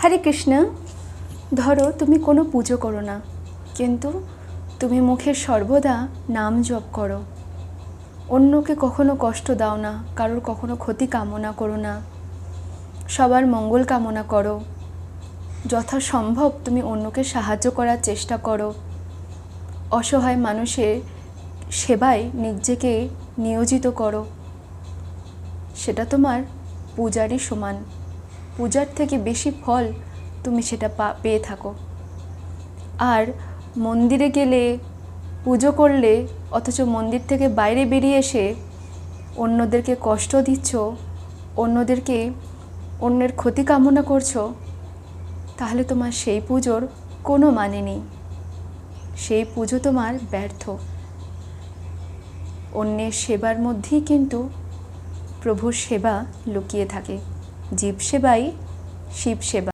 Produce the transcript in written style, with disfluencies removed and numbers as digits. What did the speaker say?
হরে কৃষ্ণ। ধরো তুমি কোনো পুজো করো না, কিন্তু তুমি মুখে সর্বদা নাম জপ করো, অন্যকে কখনো কষ্ট দাও না, কারোর কখনো ক্ষতি কামনা করো না, সবার মঙ্গল কামনা করো, যথাসম্ভব তুমি অন্যকে সাহায্য করার চেষ্টা করো, অসহায় মানুষের সেবায় নিজেকে নিয়োজিত করো, সেটা তোমার পূজারই সমান। পূজার থেকে বেশি ফল তুমি সেটা পেয়ে থাকো। আর মন্দিরে গেলে পুজো করলে অথচ মন্দির থেকে বাইরে বেরিয়ে এসে অন্যদেরকে কষ্ট দিচ্ছ, অন্যের ক্ষতি কামনা করছো, তাহলে তোমার সেই পুজোর কোনো মানে নেই, সেই পুজো তোমার ব্যর্থ। অন্যের সেবার মধ্যেই কিন্তু প্রভুর সেবা লুকিয়ে থাকে। জীব সেবাই শিব সেবা।